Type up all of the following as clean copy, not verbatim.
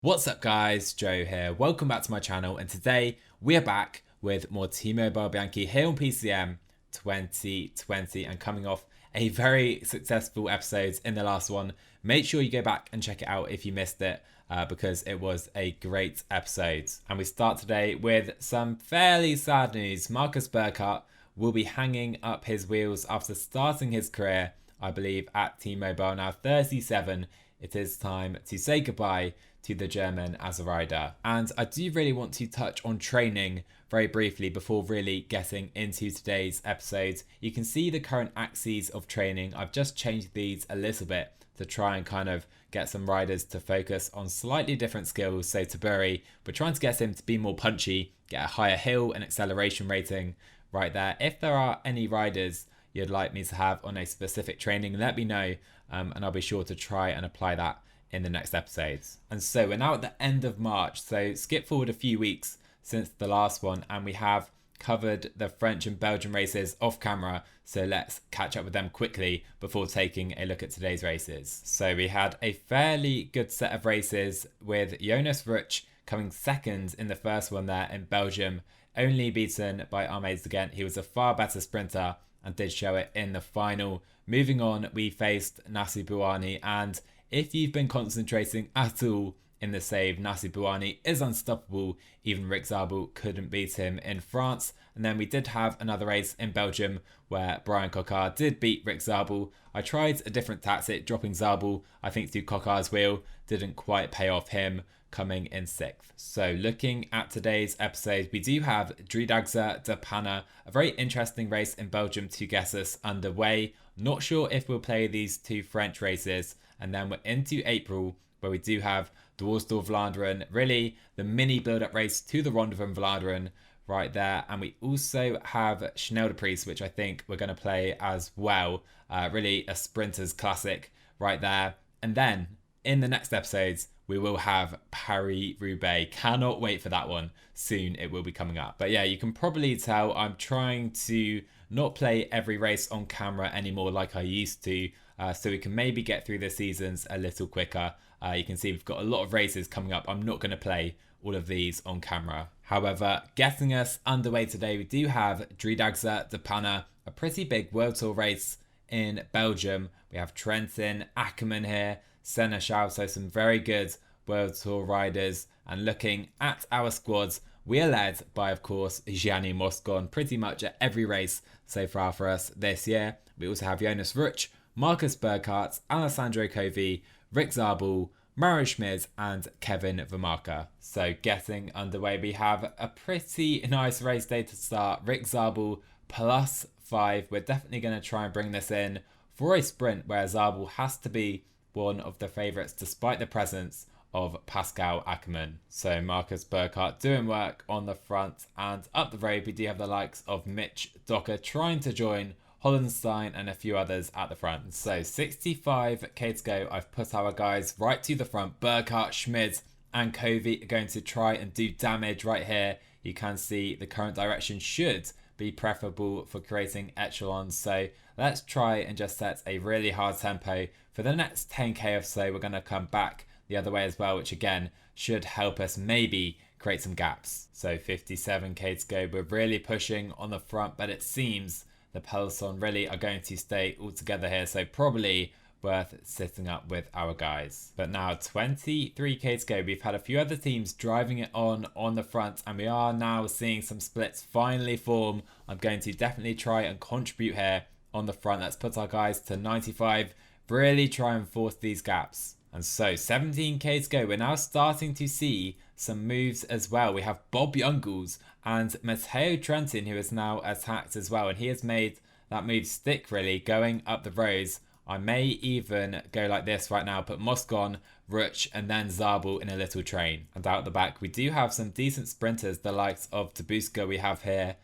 What's up guys, Joe here, welcome back to my channel, and today we are back with more T-Mobile Bianchi here on PCM 2020 and coming off a very successful episode in the last one. Make sure you go back and check it out if you missed it because it was a great episode. And we start today with some fairly sad news. Marcus Burkhardt will be hanging up his wheels after starting his career, I believe, at T-Mobile. Now 37, it is time to say goodbye to the German as a rider. And I do really want to touch on training very briefly before really getting into today's episode. You can see the current axes of training. I've just changed these a little bit to try and kind of get some riders to focus on slightly different skills. So Taburi, we're trying to get him to be more punchy, get a higher hill and acceleration rating right there. If there are any riders you'd like me to have on a specific training, let me know and I'll be sure to try and apply that in the next episodes. And so we're now at the end of March, so skip forward a few weeks since the last one, and we have covered the French and Belgian races off camera, so let's catch up with them quickly before taking a look at today's races. So we had a fairly good set of races with Jonas Rutsch coming second in the first one there in Belgium, only beaten by Ahmed again. He was a far better sprinter and did show it in the final. Moving on, we faced Nassir Bouhanni, and if you've been concentrating at all in the save, Nassir Bouhanni is unstoppable. Even Rick Zabel couldn't beat him in France. And then we did have another race in Belgium where Brian Coquard did beat Rick Zabel. I tried a different tactic, dropping Zabel, I think, through Coquard's wheel. Didn't quite pay off, him coming in 6th. So looking at today's episode, we do have Driedaagse Brugge-de-Panne, a very interesting race in Belgium to get us underway. Not sure if we'll play these two French races. And then we're into April, where we do have Dwaars door Vlaanderen, really the mini build-up race to the Ronde van Vlaanderen right there. And we also have Scheldeprijs, which I think we're going to play as well. Really a sprinter's classic right there. And then in the next episodes, we will have Paris-Roubaix. Cannot wait for that one. Soon it will be coming up. But yeah, you can probably tell I'm trying to not play every race on camera anymore like I used to. So we can maybe get through the seasons a little quicker. You can see we've got a lot of races coming up. I'm not going to play all of these on camera. However, getting us underway today, we do have Driedaagse Brugge-de-Panne, a pretty big World Tour race in Belgium. We have Trentin, ACKERMANN here, Seneschal, so some very good World Tour riders. And looking at our squads, we are led by, of course, Gianni Moscon pretty much at every race so far for us this year. We also have Jonas Rutsch, Marcus Burkhardt, Alessandro Covi, Rick Zabel, Mario Schmid and Kevin Vermarker. So getting underway, we have a pretty nice race day to start. Rick Zabel +5. We're definitely going to try and bring this in for a sprint where Zabel has to be one of the favourites despite the presence of Pascal Ackermann. So Marcus Burkhardt doing work on the front, and up the road we do have the likes of Mitch Docker trying to join Hollenstein and a few others at the front. So 65k to go. I've put our guys right to the front. Burkhardt, Schmid and Covi are going to try and do damage right here. You can see the current direction should be preferable for creating echelons. So let's try and just set a really hard tempo. For the next 10k or so, we're going to come back the other way as well, which again should help us maybe create some gaps. So 57k to go. We're really pushing on the front, but it seems the peloton really are going to stay all together here, so probably worth sitting up with our guys. But now 23k to go. We've had a few other teams driving it on the front, and we are now seeing some splits finally form. I'm going to definitely try and contribute here on the front. Let's put our guys to 95, really try and force these gaps. And so 17k to go. We're now starting to see some moves as well. We have Bob Jungels and Matteo Trentin, who is now attacked as well. And he has made that move stick, really, going up the rows. I may even go like this right now, put Moscon, Rutsch, and then Zabel in a little train. And out the back, we do have some decent sprinters, the likes of Tabuska we have here.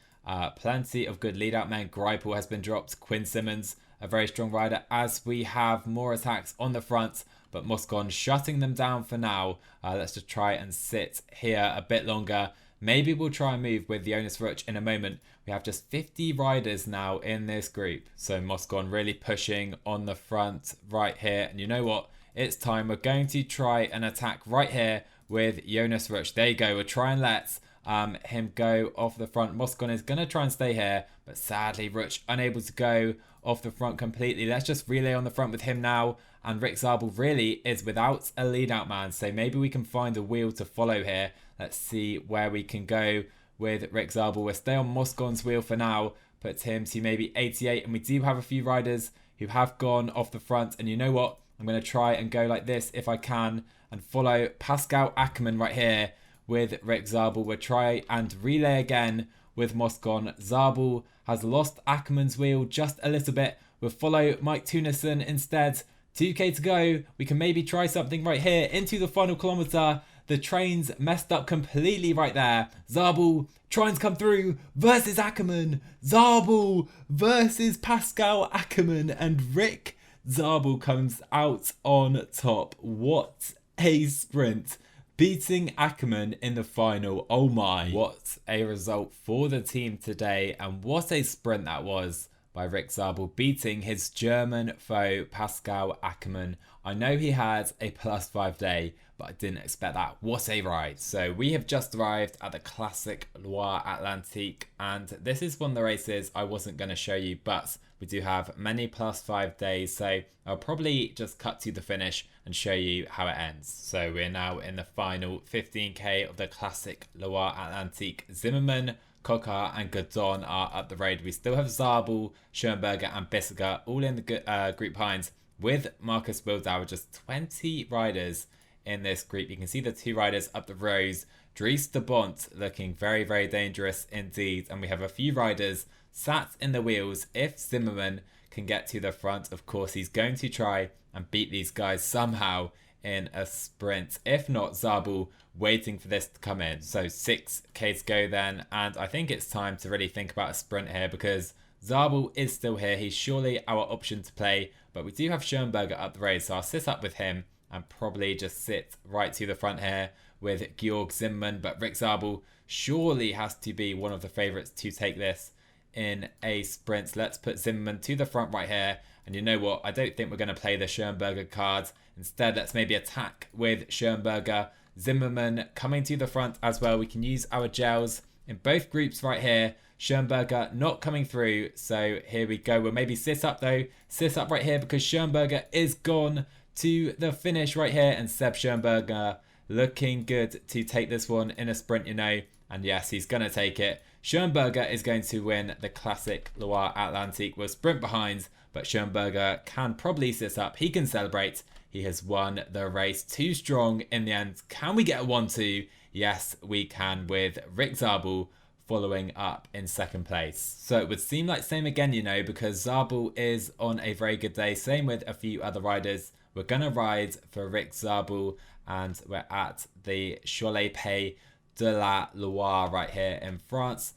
Plenty of good lead-out men. Greipel has been dropped. Quinn Simmons, a very strong rider, as we have more attacks on the front. But Moscon shutting them down for now. Let's just try and sit here a bit longer. Maybe we'll try and move with Jonas Rutsch in a moment. We have just 50 riders now in this group. So Moscon really pushing on the front right here. And you know what? It's time. We're going to try and attack right here with Jonas Ruch. There you go. We'll try and let him go off the front. Moscon is going to try and stay here, but sadly Ruch unable to go off the front completely. Let's just relay on the front with him now. And Rick Zabel really is without a lead out man, so maybe we can find a wheel to follow here. Let's see where we can go with Rick Zabel. We'll stay on Moscon's wheel for now, puts him to maybe 88, and we do have a few riders who have gone off the front. And you know what? I'm going to try and go like this if I can and follow Pascal ACKERMANN right here with Rick Zabel. We'll try and relay again with Moscon. Zabel has lost ACKERMANN's wheel just a little bit. We'll follow Mike Tunison instead. 2k to go. We can maybe try something right here into the final kilometre. The train's messed up completely right there. Zabel trying to come through versus ACKERMANN. Zabel versus Pascal ACKERMANN, and Rick Zabel comes out on top. What a sprint. Beating ACKERMANN in the final. Oh my. What a result for the team today, and what a sprint that was by Rick Zabel, beating his German foe Pascal ACKERMANN. I know he had a +5 day, but I didn't expect that. What a ride. So we have just arrived at the classic Loire Atlantique, and this is one of the races I wasn't going to show you, but we do have many +5 days, so I'll probably just cut to the finish and show you how it ends. So we're now in the final 15k of the classic Loire Atlantique. Zimmermann, Coquart and Godon are up the road. We still have Zabel, Schoenberger and Bissiger all in the group behind, with Marcus Wildauer. Just 20 riders in this group. You can see the 2 riders up the rows. Dries de Bont looking very, very dangerous indeed. And we have a few riders sat in the wheels. If Zimmermann can get to the front, of course, he's going to try and beat these guys somehow in a sprint. If not, Zabel waiting for this to come in. So 6k to go then, and I think it's time to really think about a sprint here, because Zabel is still here. He's surely our option to play, but we do have Schoenberger up the road, so I'll sit up with him and probably just sit right to the front here with Georg Zimmermann. But Rick Zabel surely has to be one of the favourites to take this in a sprint. Let's put Zimmermann to the front right here. And you know what? I don't think we're going to play the Schoenberger card. Instead, let's maybe attack with Schoenberger. Zimmermann coming to the front as well. We can use our gels in both groups right here. Schoenberger not coming through. So here we go. We'll maybe sit up though. Sit up right here because Schoenberger is gone to the finish right here. And Seb Schoenberger looking good to take this one in a sprint, you know. And yes, he's going to take it. Schoenberger is going to win the classic Loire Atlantique. We'll sprint behind, but Schoenberger can probably sit up. He can celebrate. He has won the race. Too strong in the end. Can we get a 1-2? Yes, we can, with Rick Zabel following up in second place. So it would seem like same again, you know, because Zabel is on a very good day. Same with a few other riders. We're going to ride for Rick Zabel, and we're at the Scheldeprijs de la Loire right here in France.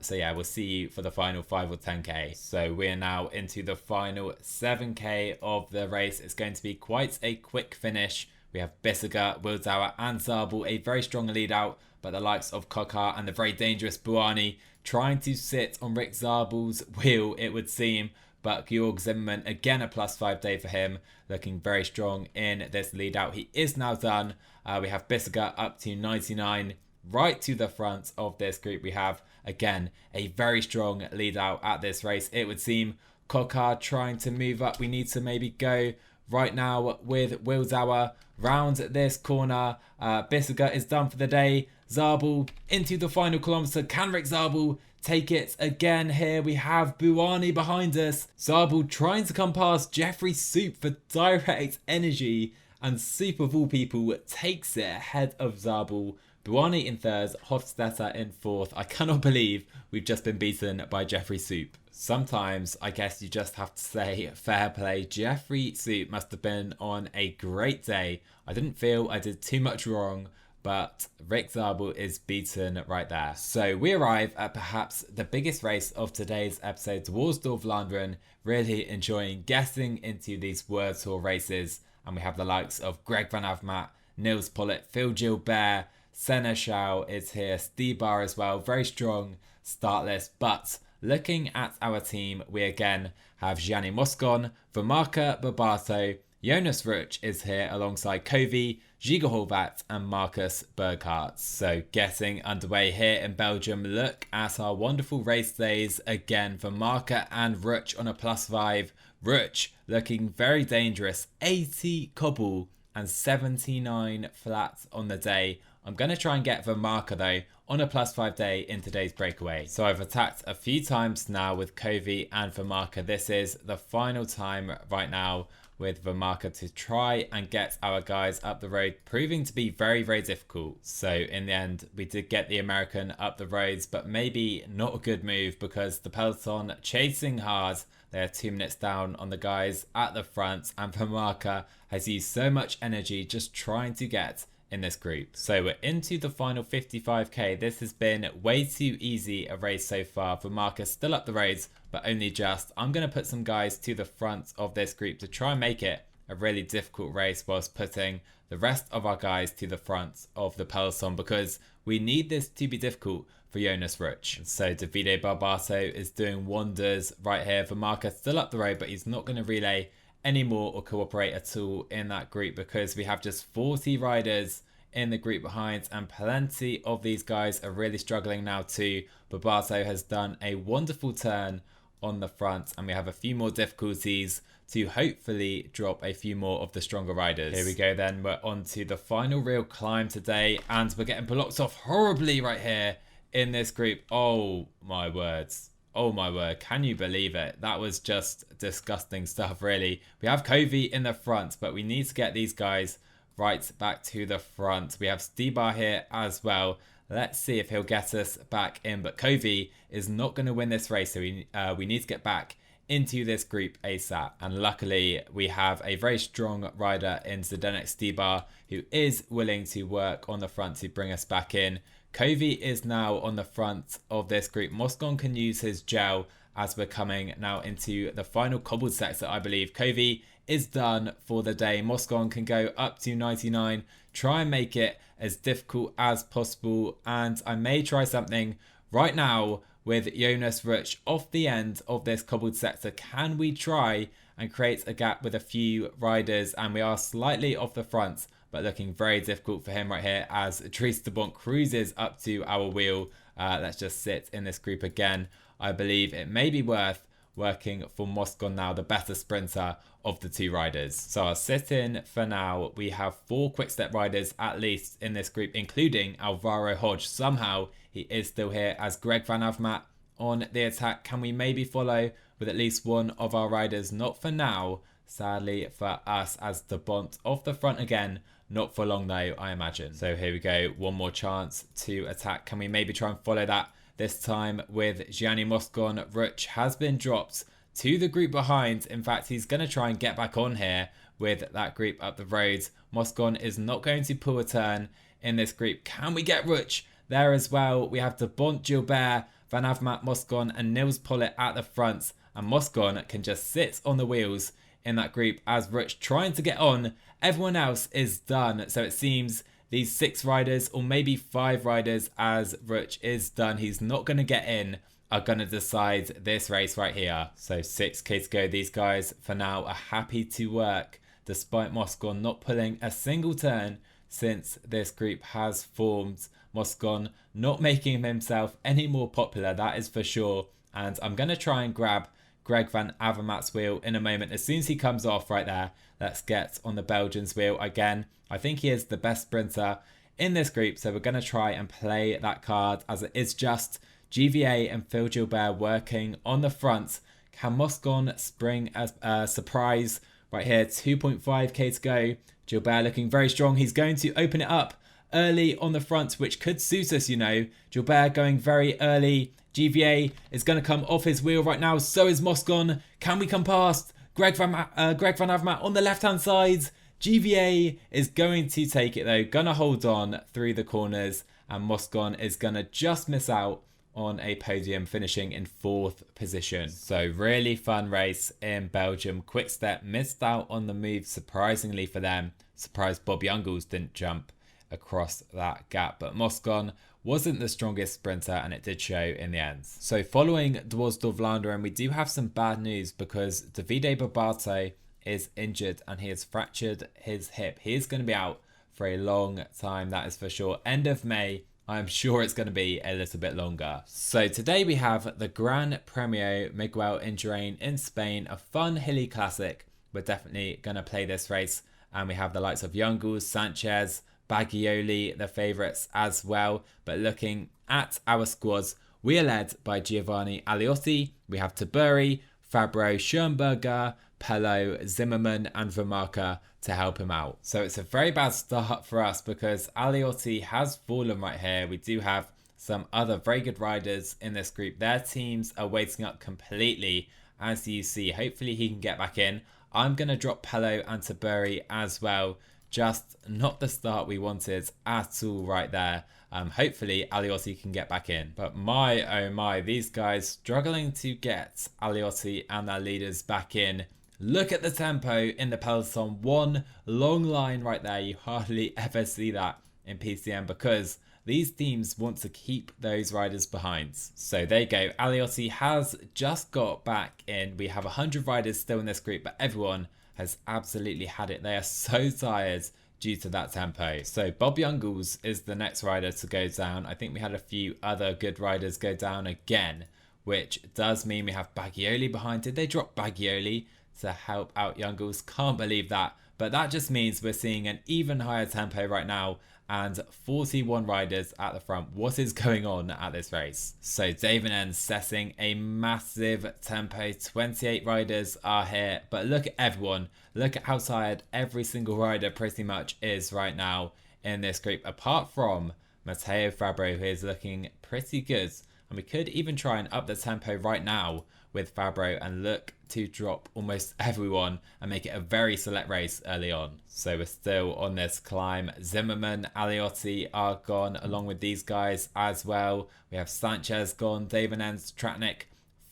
So yeah, we'll see you for the final 5 or 10k. So we're now into the final 7k of the race. It's going to be quite a quick finish. We have Bissiger, Wildauer and Zabel, a very strong lead out, but the likes of Coquart and the very dangerous Buani trying to sit on Rick Zabel's wheel, it would seem. But Georg Zimmermann, again a +5 day for him, looking very strong in this lead out. He is now done. We have Bissiger up to 99. Right to the front of this group, we have, again, a very strong lead out at this race, it would seem. Coquart trying to move up. We need to maybe go right now with Wildauer round this corner. Bissiger is done for the day. Zabel into the final kilometre. Can Rick Zabel take it again here? We have Buani behind us. Zabel trying to come past Jeffrey Soup for direct energy. And Soup of all people takes it ahead of Zabel. Buani in third, Hofstetter in fourth. I cannot believe we've just been beaten by Jeffrey Soup. Sometimes I guess you just have to say fair play. Jeffrey Soup must have been on a great day. I didn't feel I did too much wrong, but Rick Zabel is beaten right there. So we arrive at perhaps the biggest race of today's episode, Dwaars door Vlaanderen. Really enjoying getting into these World Tour races. And we have the likes of Greg Van Avermaet, Niels Pollitt, Phil Gilbert, Seneschal is here, Steve Barr as well. Very strong start list. But looking at our team, we again have Gianni Moscon, Vermarka Barbato, Jonas Ruch is here alongside Covey, Giga Horvat and Marcus Burkhardt. So getting underway here in Belgium, look at our wonderful race days again for Marker and Rutsch on a +5. Rutsch looking very dangerous, 80 cobble and 79 flats on the day. I'm going to try and get Vermarker though on a +5 day in today's breakaway. So I've attacked a few times now with Covey and Vermarker. This is the final time right now with Vermarker to try and get our guys up the road, proving to be very, very difficult. So in the end, we did get the American up the roads, but maybe not a good move because the peloton chasing hard. They're 2 minutes down on the guys at the front, and Vermarker has used so much energy just trying to get in this group. So we're into the final 55k. This has been way too easy a race so far. Vermarker still up the roads, but only just. I'm going to put some guys to the front of this group to try and make it a really difficult race, whilst putting the rest of our guys to the front of the peloton, because we need this to be difficult for Jonas Rutsch. So Davide Barbato is doing wonders right here. Vermarker still up the road, but he's not going to relay anymore or cooperate at all in that group, because we have just 40 riders in the group behind, and plenty of these guys are really struggling now too. Barbato has done a wonderful turn on the front, and we have a few more difficulties to hopefully drop a few more of the stronger riders. Here we go then, we're on to the final real climb today, and we're getting blocked off horribly right here in this group. Oh my words. Oh my word, can you believe it? That was just disgusting stuff, really. We have Covey in the front, but we need to get these guys right back to the front. We have Stibar here as well. Let's see if he'll get us back in, but Covey is not going to win this race, so we need to get back into this group ASAP. And luckily, we have a very strong rider in Zdenek Stibar who is willing to work on the front to bring us back in. Covey is now on the front of this group. Moscon can use his gel as we're coming now into the final cobbled sector, I believe. Covey is done for the day. Moscon can go up to 99, try and make it as difficult as possible. And I may try something right now with Jonas Rutsch off the end of this cobbled sector. Can we try and create a gap with a few riders? And we are slightly off the front, but looking very difficult for him right here as Dries de Bonk cruises up to our wheel. Let's just sit in this group again. I believe it may be worth working for Moscon now, the better sprinter of the two riders. So I'll sit in for now. We have 4 quick-step riders at least in this group, including Alvaro Hodge. Somehow he is still here as Greg Van Avermaet on the attack. Can we maybe follow with at least one of our riders? Not for now, sadly for us, as the Bont off the front again. Not for long though, I imagine. So here we go, one more chance to attack. Can we maybe try and follow that this time with Gianni Moscon? Rutsch has been dropped to the group behind. In fact, he's going to try and get back on here with that group up the road. Moscon is not going to pull a turn in this group. Can we get Rutsch there as well? We have De Bont, Gilbert, Van Avermaet, Moscon and Nils Pollitt at the front. And Moscon can just sit on the wheels in that group as Rutsch trying to get on. Everyone else is done. So it seems these 6 riders, or maybe 5 riders, as Rutsch is done, he's not going to get in, are going to decide this race right here. So 6k to go. These guys for now are happy to work despite Moscon not pulling a single turn since this group has formed. Moscon not making himself any more popular, that is for sure. And I'm going to try and grab Greg Van Avermaet's wheel in a moment. As soon as he comes off right there, let's get on the Belgian's wheel again. I think he is the best sprinter in this group, so we're going to try and play that card, as it is just GVA and Phil Gilbert working on the front. Can Moscon spring a surprise right here? 2.5k to go. Gilbert looking very strong. He's going to open it up early on the front, which could suit us, you know. Gilbert going very early. GVA is going to come off his wheel right now. So is Moscon. Can we come past Greg Van Avermaet on the left-hand side? GVA is going to take it though. Going to hold on through the corners. And Moscon is going to just miss out on a podium, finishing in 4th position. So really fun race in Belgium. Quickstep missed out on the move, surprisingly for them. Surprised Bob Youngles didn't jump across that gap. But Moscon wasn't the strongest sprinter, and it did show in the end. So following Dwaars door Vlaanderen, we do have some bad news, because Davide Barbato is injured and he has fractured his hip. He is going to be out for a long time, that is for sure. End of May, I'm sure it's going to be a little bit longer. So today we have the Gran Premio Miguel Indurain in Spain, a fun hilly classic. We're definitely going to play this race, and we have the likes of Youngles, Sanchez, Bagioli, the favourites as well. But looking at our squads, we are led by Giovanni Aliotti, we have Taburi, Fabro, Schoenberger, Pello, Zimmerman and Vermarker to help him out. So it's a very bad start for us because Aliotti has fallen right here. We do have some other very good riders in this group. Their teams are waiting up completely, as you see. Hopefully he can get back in. I'm going to drop Pello and Taburi as well. Just not the start we wanted at all right there. Hopefully Aliotti can get back in. But my oh my, these guys struggling to get Aliotti and their leaders back in. Look at the tempo in the peloton. One long line right there. You hardly ever see that in PCM because these teams want to keep those riders behind. So there you go. Aliotti has just got back in. We have 100 riders still in this group, but everyone has absolutely had it. They are so tired due to that tempo. So Bob Youngles is the next rider to go down. I think we had a few other good riders go down again, which does mean we have Bagioli behind. Did they drop Bagioli to help out Youngles? Can't believe that. But that just means we're seeing an even higher tempo right now and 41 riders at the front. What is going on at this race? So Davinen setting a massive tempo. 28 riders are here, but look at everyone. Look at how tired every single rider pretty much is right now in this group, apart from Matteo Fabro, who is looking pretty good. And we could even try and up the tempo right now with Fabro and look to drop almost everyone and make it a very select race early on. So we're still on this climb. Zimmerman, Aliotti are gone along with these guys as well. We have Sanchez gone, Davinens, Tratnik.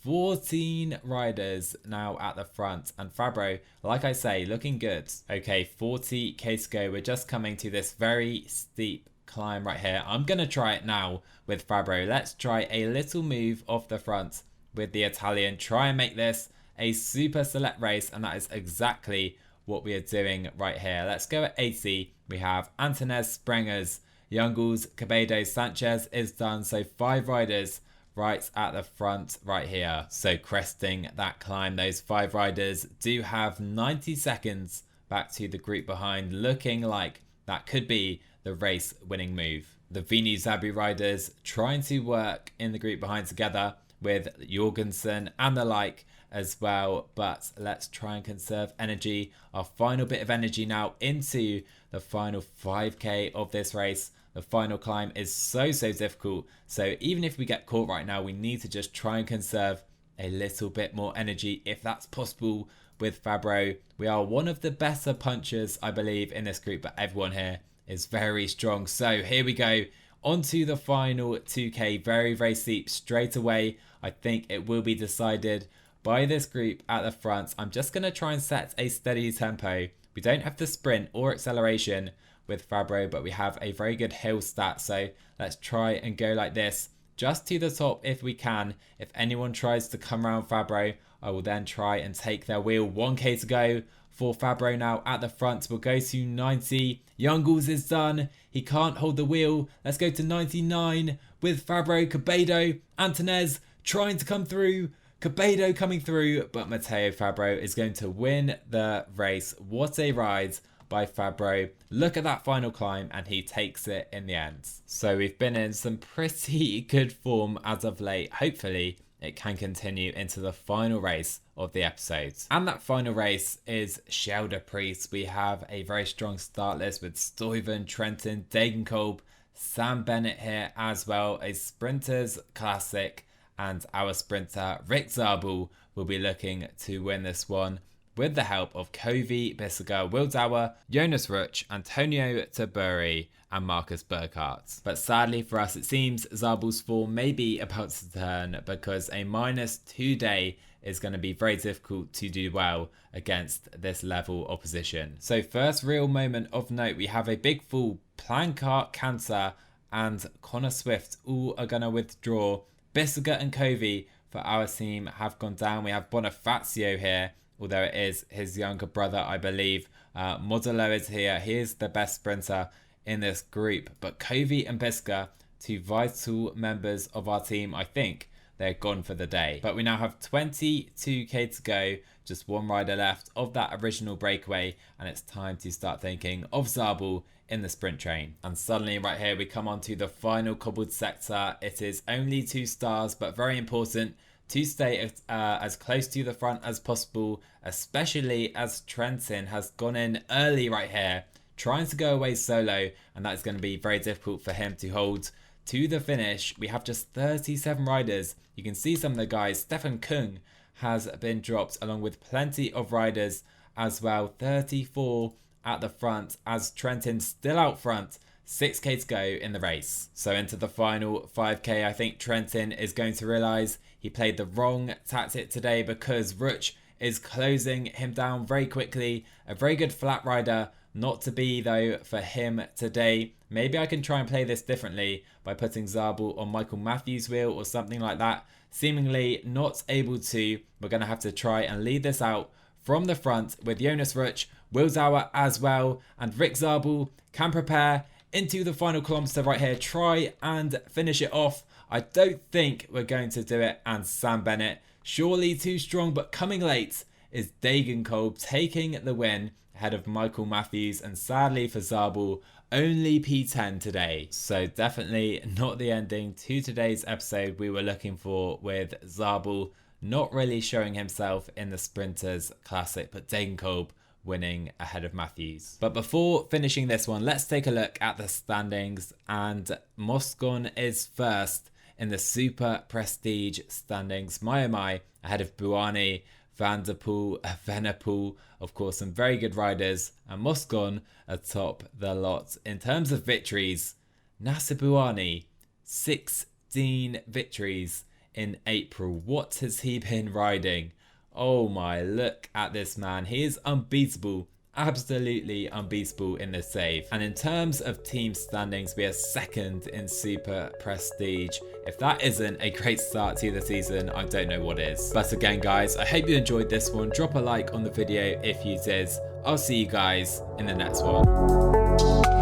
14 riders now at the front, and Fabro, like I say, looking good. Okay, 40k to go. We're just coming to this very steep climb right here. I'm going to try it now with Fabro. Let's try a little move off the front with the Italian. Try and make this a super select race, and that is exactly what we are doing right here. Let's go at 80. We have Antonez, Sprengers, Youngles, Cabedo, Sanchez is done. So 5 riders right at the front right here. So cresting that climb, those 5 riders do have 90 seconds back to the group behind, looking like that could be the race winning move. The Vini Zabu riders trying to work in the group behind together with Jorgensen and the like as well, but let's try and conserve energy. Our final bit of energy now into the final 5k of this race. The final climb is so difficult, so even if we get caught right now, we need to just try and conserve a little bit more energy if that's possible with Fabro. We are one of the better punchers, I believe, in this group, but everyone here is very strong. So here we go, onto the final 2k, very steep straight away. I think it will be decided by this group at the front. I'm just going to try and set a steady tempo. We don't have the sprint or acceleration with Fabro, but we have a very good hill stat, so let's try and go like this, just to the top if we can. If anyone tries to come around Fabro, I will then try and take their wheel. 1k to go for Fabro now at the front. We'll go to 90. Youngles is done. He can't hold the wheel. Let's go to 99 with Fabro. Cabedo, Antonez trying to come through. Cabedo coming through, but Matteo Fabro is going to win the race. What a ride by Fabro. Look at that final climb, and he takes it in the end. So we've been in some pretty good form as of late. Hopefully it can continue into the final race of the episode. And that final race is Scheldeprijs. We have a very strong start list with Stuyven, Trenton, Degenkolb, Sam Bennett here as well. A sprinters classic, and our sprinter Rick Zabel will be looking to win this one with the help of Covey, Bissiger, Wildauer, Jonas Ruch, Antonio Taburi and Marcus Burkhardt. But sadly for us, it seems Zabel's form may be about to turn, because a -2 day is going to be very difficult to do well against this level opposition. So first real moment of note, we have a big fall. Plankart, Cancer and Connor Swift all are going to withdraw. Bissiger and Covey for our team have gone down. We have Bonifazio here, although it is his younger brother, I believe, Modulo is here. He is the best sprinter in this group. But Covey and Biska, two vital members of our team, I think they're gone for the day. But we now have 22k to go, just one rider left of that original breakaway, and it's time to start thinking of Zabel in the sprint train. And suddenly right here we come on to the final cobbled sector. It is only 2 stars, but very important to stay as close to the front as possible, especially as Trentin has gone in early right here, trying to go away solo, and that is going to be very difficult for him to hold to the finish. We have just 37 riders. You can see some of the guys. Stefan Kung has been dropped along with plenty of riders as well. 34 at the front as Trentin still out front. 6k to go in the race. So into the final 5k, I think Trentin is going to realise he played the wrong tactic today, because Ruch is closing him down very quickly. A very good flat rider, not to be though for him today. Maybe I can try and play this differently by putting Zabel on Michael Matthews' wheel or something like that. Seemingly not able to. We're going to have to try and lead this out from the front with Jonas Ruch, Will Zauer as well, and Rick Zabel can prepare into the final kilometre right here. Try and finish it off. I don't think we're going to do it. And Sam Bennett, surely too strong, but coming late is Degenkolb taking the win ahead of Michael Matthews, and sadly for Zabel, only P10 today. So definitely not the ending to today's episode we were looking for, with Zabel not really showing himself in the Sprinters Classic, but Degenkolb winning ahead of Matthews. But before finishing this one, let's take a look at the standings, and Moscon is first in the Super Prestige standings. My oh my, ahead of Buani, Van der Poel, Venepool, of course, some very good riders, and Moscon atop the lot. In terms of victories, Nasser Buani, 16 victories in April. What has he been riding? Oh my, look at this man. He is unbeatable. Absolutely unbeatable in this save. And in terms of team standings, we are second in Super Prestige. If that isn't a great start to the season, I don't know what is. But again, guys, I hope you enjoyed this one. Drop a like on the video if you did. I'll see you guys in the next one.